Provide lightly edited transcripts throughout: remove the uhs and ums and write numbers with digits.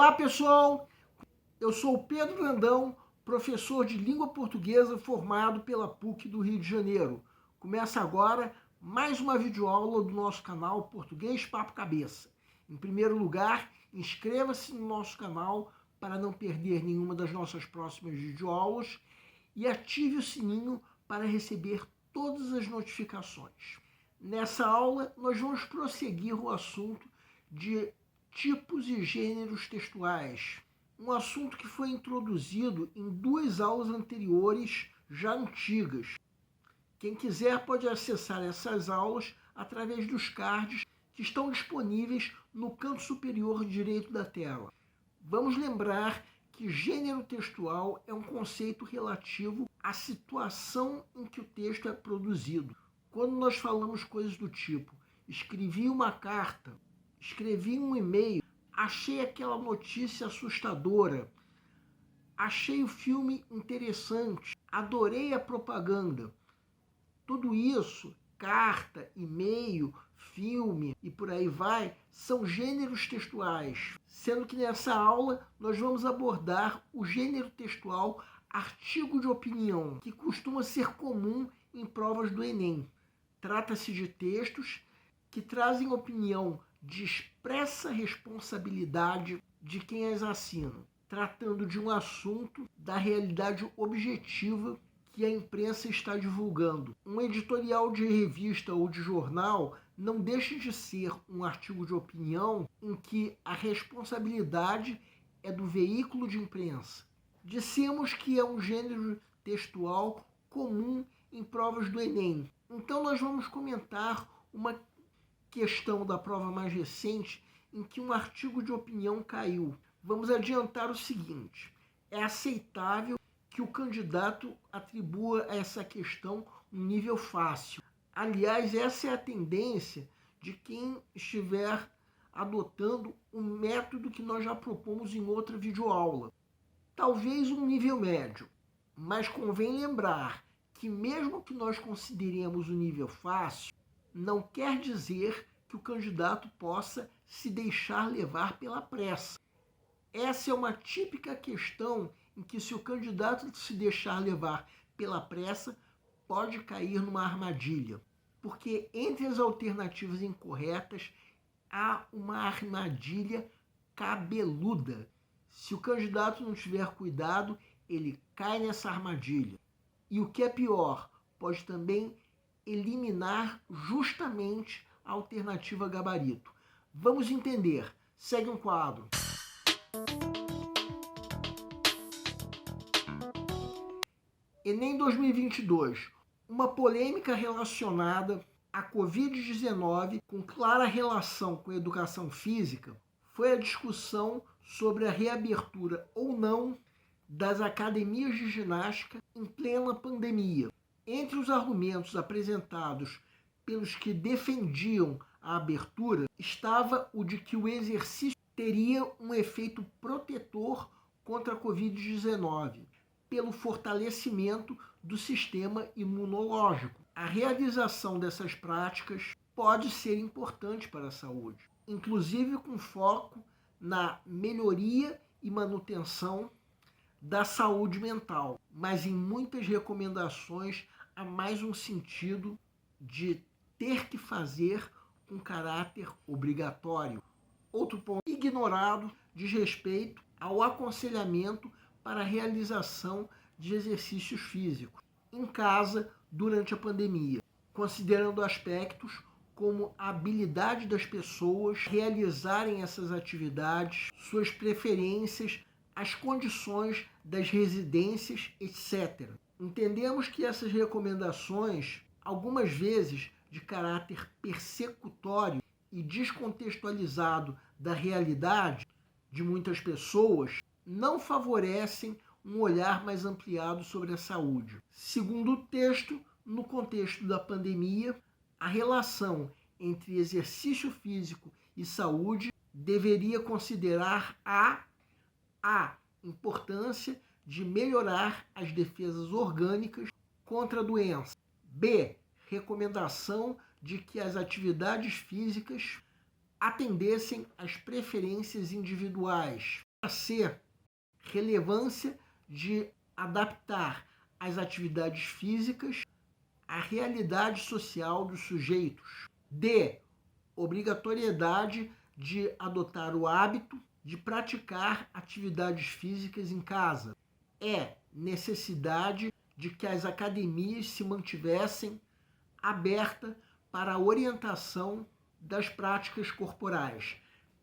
Olá, pessoal! Eu sou o Pedro Brandão, professor de língua portuguesa formado pela PUC do Rio de Janeiro. Começa agora mais uma videoaula do nosso canal Português Papo Cabeça. Em primeiro lugar, inscreva-se no nosso canal para não perder nenhuma das nossas próximas videoaulas e ative o sininho para receber todas as notificações. Nessa aula, nós vamos prosseguir o assunto de tipos e gêneros textuais, um assunto que foi introduzido em duas aulas anteriores, já antigas. Quem quiser pode acessar essas aulas através dos cards que estão disponíveis no canto superior direito da tela. Vamos lembrar que gênero textual é um conceito relativo à situação em que o texto é produzido. Quando nós falamos coisas do tipo, escrevi uma carta, escrevi um e-mail, achei aquela notícia assustadora, achei o filme interessante, adorei a propaganda. Tudo isso, carta, e-mail, filme e por aí vai, são gêneros textuais. Sendo que nessa aula nós vamos abordar o gênero textual artigo de opinião, que costuma ser comum em provas do Enem. Trata-se de textos que trazem opinião de expressa responsabilidade de quem as assina, tratando de um assunto da realidade objetiva que a imprensa está divulgando. Um editorial de revista ou de jornal não deixa de ser um artigo de opinião em que a responsabilidade é do veículo de imprensa. Dissemos que é um gênero textual comum em provas do Enem. Então nós vamos comentar uma questão da prova mais recente em que um artigo de opinião caiu. Vamos adiantar o seguinte: é aceitável que o candidato atribua a essa questão um nível fácil. Aliás, essa é a tendência de quem estiver adotando o método que nós já propomos em outra videoaula. Talvez um nível médio, mas convém lembrar que mesmo que nós consideremos o nível fácil, não quer dizer que o candidato possa se deixar levar pela pressa. Essa é uma típica questão em que, se o candidato se deixar levar pela pressa, pode cair numa armadilha. Porque entre as alternativas incorretas há uma armadilha cabeluda. Se o candidato não tiver cuidado, ele cai nessa armadilha. E o que é pior, pode também eliminar justamente a alternativa gabarito. Vamos entender. Segue um quadro. Enem 2022. Uma polêmica relacionada à Covid-19 com clara relação com a educação física foi a discussão sobre a reabertura ou não das academias de ginástica em plena pandemia. Entre os argumentos apresentados pelos que defendiam a abertura estava o de que o exercício teria um efeito protetor contra a Covid-19, pelo fortalecimento do sistema imunológico. A realização dessas práticas pode ser importante para a saúde, inclusive com foco na melhoria e manutenção da saúde mental, mas em muitas recomendações há mais um sentido de ter que fazer com caráter obrigatório. Outro ponto ignorado diz respeito ao aconselhamento para a realização de exercícios físicos em casa durante a pandemia, considerando aspectos como a habilidade das pessoas realizarem essas atividades, suas preferências, as condições das residências, etc. Entendemos que essas recomendações, algumas vezes de caráter persecutório e descontextualizado da realidade de muitas pessoas, não favorecem um olhar mais ampliado sobre a saúde. Segundo o texto, no contexto da pandemia, a relação entre exercício físico e saúde deveria considerar a importância de melhorar as defesas orgânicas contra a doença. B. Recomendação de que as atividades físicas atendessem às preferências individuais. C, relevância de adaptar as atividades físicas à realidade social dos sujeitos. D, obrigatoriedade de adotar o hábito de praticar atividades físicas em casa. E, necessidade de que as academias se mantivessem abertas para a orientação das práticas corporais.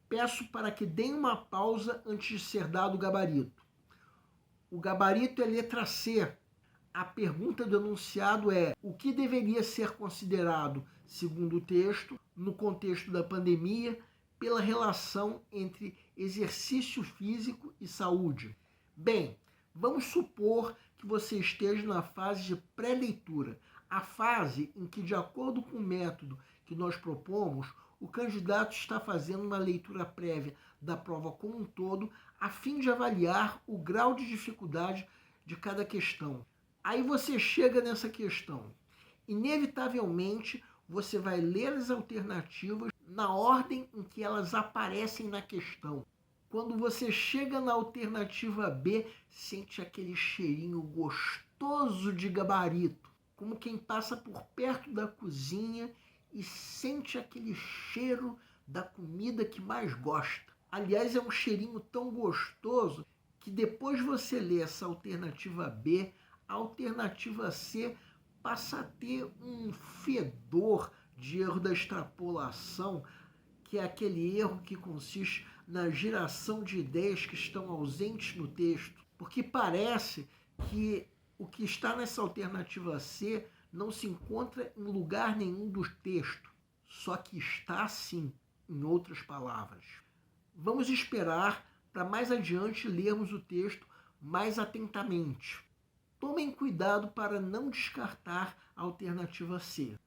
Peço para que deem uma pausa antes de ser dado o gabarito. O gabarito é letra C. A pergunta do enunciado é: o que deveria ser considerado, segundo o texto, no contexto da pandemia, pela relação entre exercício físico e saúde? Bem, vamos supor que você esteja na fase de pré-leitura, a fase em que, de acordo com o método que nós propomos, o candidato está fazendo uma leitura prévia da prova como um todo, a fim de avaliar o grau de dificuldade de cada questão. Aí você chega nessa questão. Inevitavelmente, você vai ler as alternativas na ordem em que elas aparecem na questão. Quando você chega na alternativa B, sente aquele cheirinho gostoso de gabarito, como quem passa por perto da cozinha e sente aquele cheiro da comida que mais gosta. Aliás, é um cheirinho tão gostoso que depois você lê essa alternativa B, a alternativa C passa a ter um fedor de erro da extrapolação, que é aquele erro que consiste na geração de ideias que estão ausentes no texto, porque parece que o que está nessa alternativa C não se encontra em lugar nenhum do texto, só que está sim, em outras palavras. Vamos esperar para mais adiante lermos o texto mais atentamente. Tomem cuidado para não descartar a alternativa C.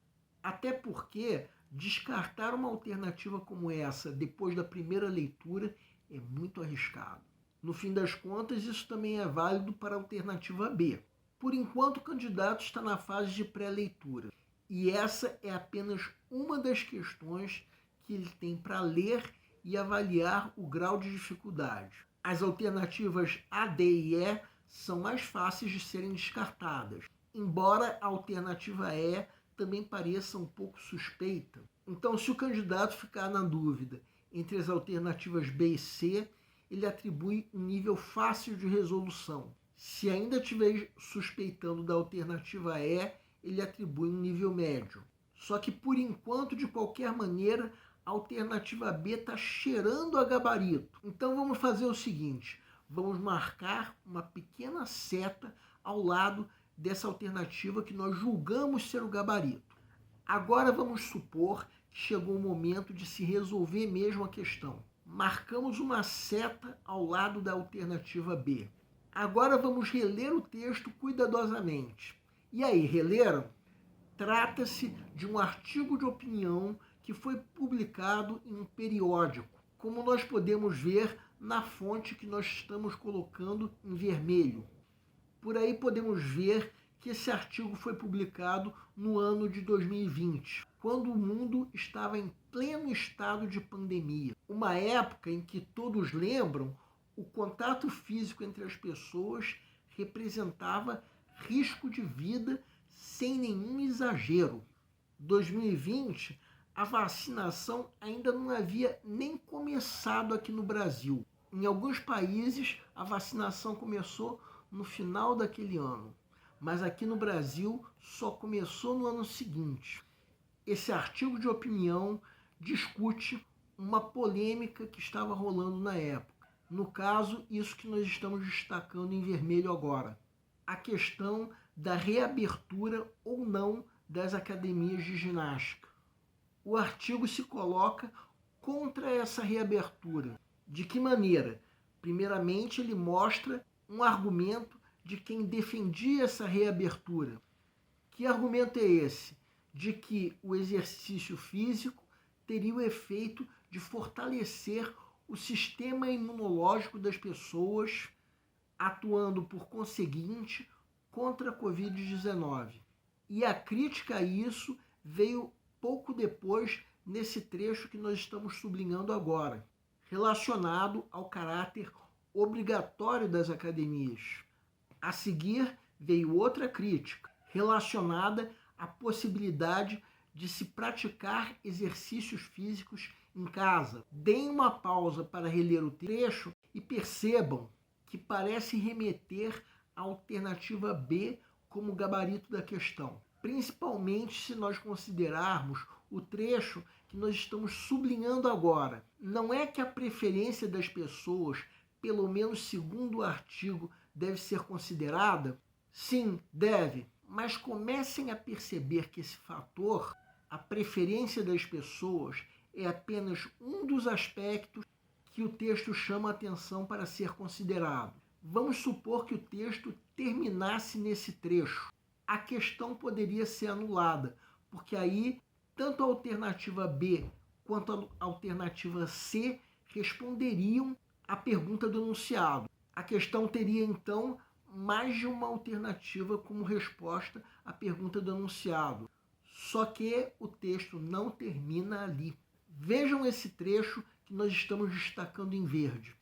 Até porque descartar uma alternativa como essa depois da primeira leitura é muito arriscado. No fim das contas, isso também é válido para a alternativa B. Por enquanto, o candidato está na fase de pré-leitura. E essa é apenas uma das questões que ele tem para ler e avaliar o grau de dificuldade. As alternativas A, D e E são mais fáceis de serem descartadas, embora a alternativa E também pareça um pouco suspeita. Então, se o candidato ficar na dúvida entre as alternativas B e C, ele atribui um nível fácil de resolução. Se ainda estiver suspeitando da alternativa E, ele atribui um nível médio. Só que, por enquanto, de qualquer maneira, a alternativa B está cheirando a gabarito. Então, vamos fazer o seguinte: vamos marcar uma pequena seta ao lado dessa alternativa que nós julgamos ser o gabarito. Agora vamos supor que chegou o momento de se resolver mesmo a questão. Marcamos uma seta ao lado da alternativa B. Agora vamos reler o texto cuidadosamente. E aí, releram? Trata-se de um artigo de opinião que foi publicado em um periódico, como nós podemos ver na fonte que nós estamos colocando em vermelho. Por aí podemos ver que esse artigo foi publicado no ano de 2020, quando o mundo estava em pleno estado de pandemia. Uma época em que, todos lembram, o contato físico entre as pessoas representava risco de vida sem nenhum exagero. 2020, a vacinação ainda não havia nem começado aqui no Brasil. Em alguns países, a vacinação começou no final daquele ano, mas aqui no Brasil só começou no ano seguinte. Esse artigo de opinião discute uma polêmica que estava rolando na época. No caso, isso que nós estamos destacando em vermelho agora. A questão da reabertura ou não das academias de ginástica. O artigo se coloca contra essa reabertura. De que maneira? Primeiramente, ele mostra um argumento de quem defendia essa reabertura. Que argumento é esse? De que o exercício físico teria o efeito de fortalecer o sistema imunológico das pessoas, atuando, por conseguinte, contra a Covid-19. E a crítica a isso veio pouco depois, nesse trecho que nós estamos sublinhando agora, relacionado ao caráter obrigatório das academias. A seguir veio outra crítica, relacionada à possibilidade de se praticar exercícios físicos em casa. Deem uma pausa para reler o trecho e percebam que parece remeter à alternativa B como gabarito da questão, principalmente se nós considerarmos o trecho que nós estamos sublinhando agora. Não é que a preferência das pessoas, pelo menos segundo o artigo, deve ser considerada? Sim, deve, mas comecem a perceber que esse fator, a preferência das pessoas, é apenas um dos aspectos que o texto chama a atenção para ser considerado. Vamos supor que o texto terminasse nesse trecho. A questão poderia ser anulada, porque aí tanto a alternativa B quanto a alternativa C responderiam à pergunta do enunciado. A questão teria, então, mais de uma alternativa como resposta à pergunta do enunciado. Só que o texto não termina ali. Vejam esse trecho que nós estamos destacando em verde.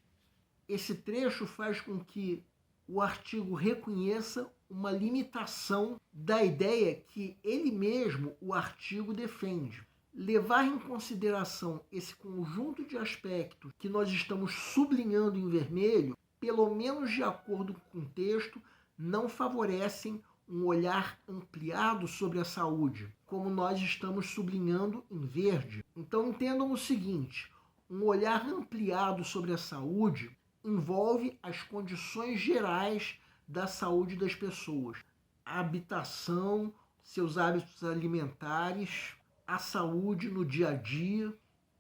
Esse trecho faz com que o artigo reconheça uma limitação da ideia que ele mesmo, o artigo, defende. Levar em consideração esse conjunto de aspectos que nós estamos sublinhando em vermelho, pelo menos de acordo com o texto, não favorecem um olhar ampliado sobre a saúde, como nós estamos sublinhando em verde. Então entendam o seguinte, um olhar ampliado sobre a saúde envolve as condições gerais da saúde das pessoas, a habitação, seus hábitos alimentares, a saúde no dia a dia,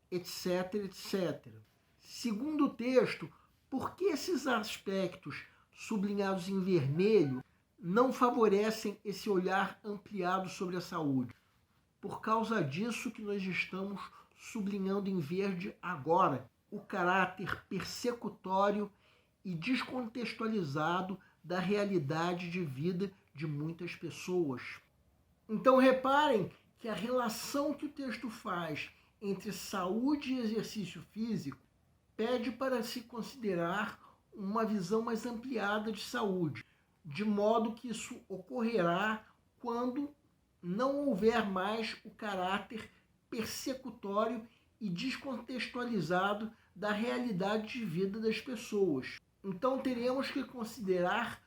etc, etc. Segundo o texto, por que esses aspectos sublinhados em vermelho não favorecem esse olhar ampliado sobre a saúde? Por causa disso que nós estamos sublinhando em verde agora, o caráter persecutório e descontextualizado da realidade de vida de muitas pessoas. Então reparem que a relação que o texto faz entre saúde e exercício físico pede para se considerar uma visão mais ampliada de saúde, de modo que isso ocorrerá quando não houver mais o caráter persecutório e descontextualizado da realidade de vida das pessoas. Então teremos que considerar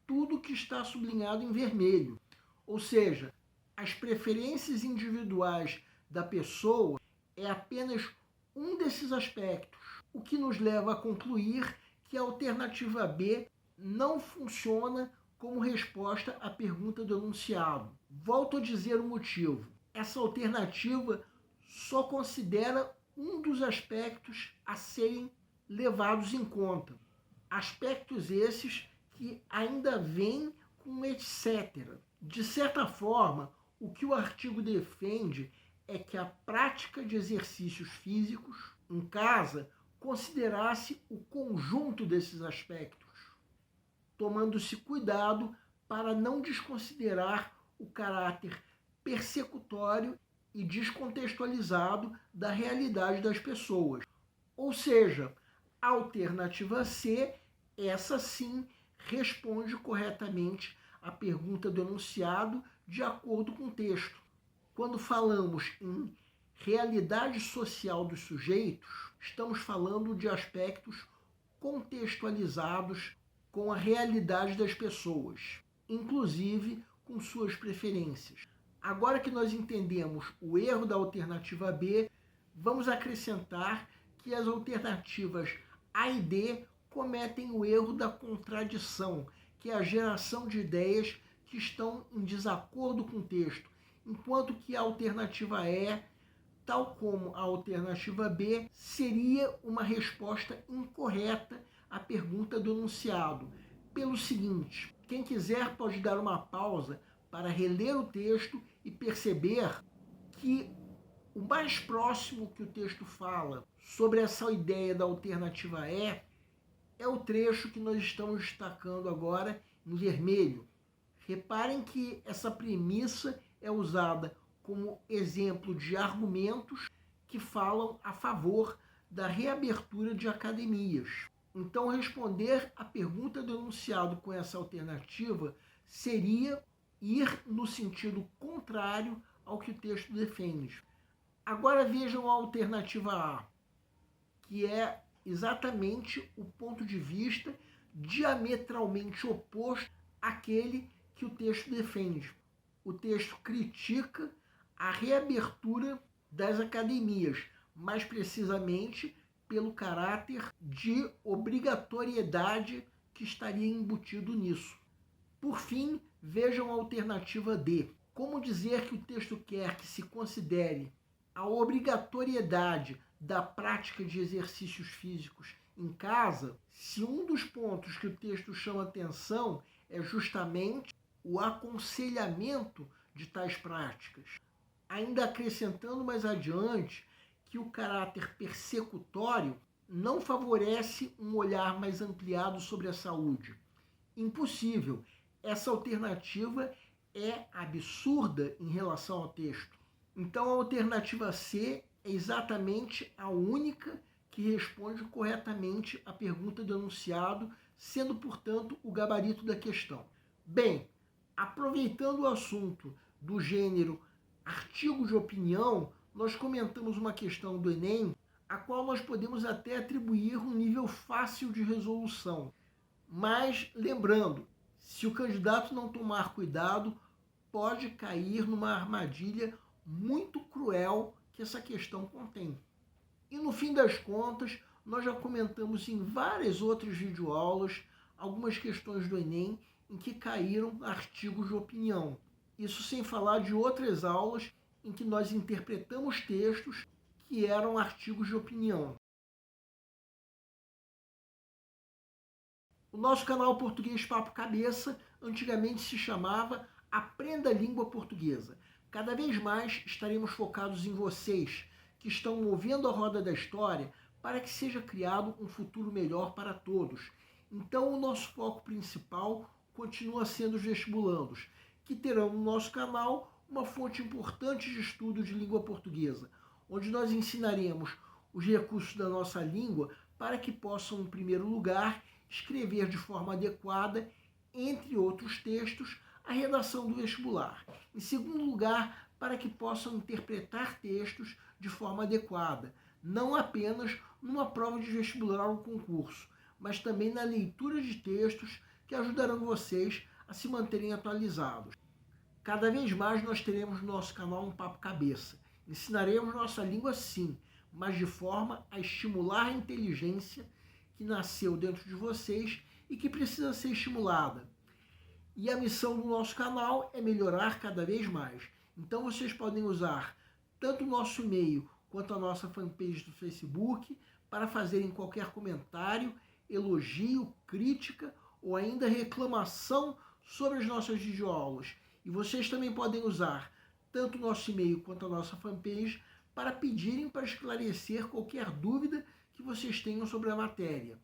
tudo que está sublinhado em vermelho, ou seja, as preferências individuais da pessoa é apenas um desses aspectos, o que nos leva a concluir que a alternativa B não funciona como resposta à pergunta do enunciado. Volto a dizer o motivo. Essa alternativa só considera um dos aspectos a serem levados em conta. Aspectos esses que ainda vêm com etc. De certa forma, o que o artigo defende é que a prática de exercícios físicos em casa considerasse o conjunto desses aspectos, tomando-se cuidado para não desconsiderar o caráter persecutório e descontextualizado da realidade das pessoas. Ou seja, a alternativa C, essa sim, responde corretamente à pergunta do enunciado de acordo com o texto. Quando falamos em realidade social dos sujeitos, estamos falando de aspectos contextualizados com a realidade das pessoas, inclusive com suas preferências. Agora que nós entendemos o erro da alternativa B, vamos acrescentar que as alternativas A e D cometem o erro da contradição, que é a geração de ideias que estão em desacordo com o texto, enquanto que a alternativa E, tal como a alternativa B, seria uma resposta incorreta à pergunta do enunciado. Pelo seguinte, quem quiser pode dar uma pausa para reler o texto e perceber que o mais próximo que o texto fala sobre essa ideia da alternativa E é o trecho que nós estamos destacando agora em vermelho. Reparem que essa premissa é usada como exemplo de argumentos que falam a favor da reabertura de academias. Então, responder a pergunta do enunciado com essa alternativa seria ir no sentido contrário ao que o texto defende. Agora vejam a alternativa A, que é exatamente o ponto de vista diametralmente oposto àquele que o texto defende. O texto critica a reabertura das academias, mais precisamente pelo caráter de obrigatoriedade que estaria embutido nisso. Por fim, vejam a alternativa D. Como dizer que o texto quer que se considere a obrigatoriedade da prática de exercícios físicos em casa, se um dos pontos que o texto chama atenção é justamente o aconselhamento de tais práticas. Ainda acrescentando mais adiante que o caráter persecutório não favorece um olhar mais ampliado sobre a saúde. Impossível. Essa alternativa é absurda em relação ao texto. Então, a alternativa C é exatamente a única que responde corretamente à pergunta do enunciado, sendo, portanto, o gabarito da questão. Bem, aproveitando o assunto do gênero artigo de opinião, nós comentamos uma questão do Enem, a qual nós podemos até atribuir um nível fácil de resolução. Mas, lembrando, se o candidato não tomar cuidado, pode cair numa armadilha muito cruel que essa questão contém. E no fim das contas, nós já comentamos em várias outras videoaulas algumas questões do Enem em que caíram artigos de opinião. Isso sem falar de outras aulas em que nós interpretamos textos que eram artigos de opinião. O nosso canal Português Papo Cabeça antigamente se chamava Aprenda a Língua Portuguesa. Cada vez mais estaremos focados em vocês, que estão movendo a roda da história para que seja criado um futuro melhor para todos. Então, o nosso foco principal continua sendo os vestibulandos, que terão no nosso canal uma fonte importante de estudo de língua portuguesa, onde nós ensinaremos os recursos da nossa língua para que possam, em primeiro lugar, escrever de forma adequada, entre outros textos, a redação do vestibular. Em segundo lugar, para que possam interpretar textos de forma adequada, não apenas numa prova de vestibular ou concurso, mas também na leitura de textos que ajudarão vocês a se manterem atualizados. Cada vez mais nós teremos no nosso canal um Papo Cabeça. Ensinaremos nossa língua sim, mas de forma a estimular a inteligência que nasceu dentro de vocês e que precisa ser estimulada. E a missão do nosso canal é melhorar cada vez mais. Então vocês podem usar tanto o nosso e-mail quanto a nossa fanpage do Facebook para fazerem qualquer comentário, elogio, crítica ou ainda reclamação sobre as nossas videoaulas. E vocês também podem usar tanto o nosso e-mail quanto a nossa fanpage para pedirem para esclarecer qualquer dúvida que vocês tenham sobre a matéria.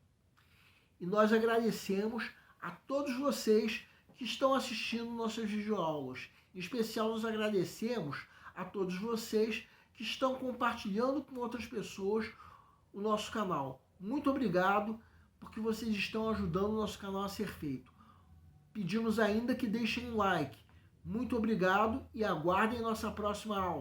E nós agradecemos a todos vocês que estão assistindo nossas videoaulas. Em especial, nós agradecemos a todos vocês que estão compartilhando com outras pessoas o nosso canal. Muito obrigado, porque vocês estão ajudando o nosso canal a ser feito. Pedimos ainda que deixem um like. Muito obrigado e aguardem nossa próxima aula.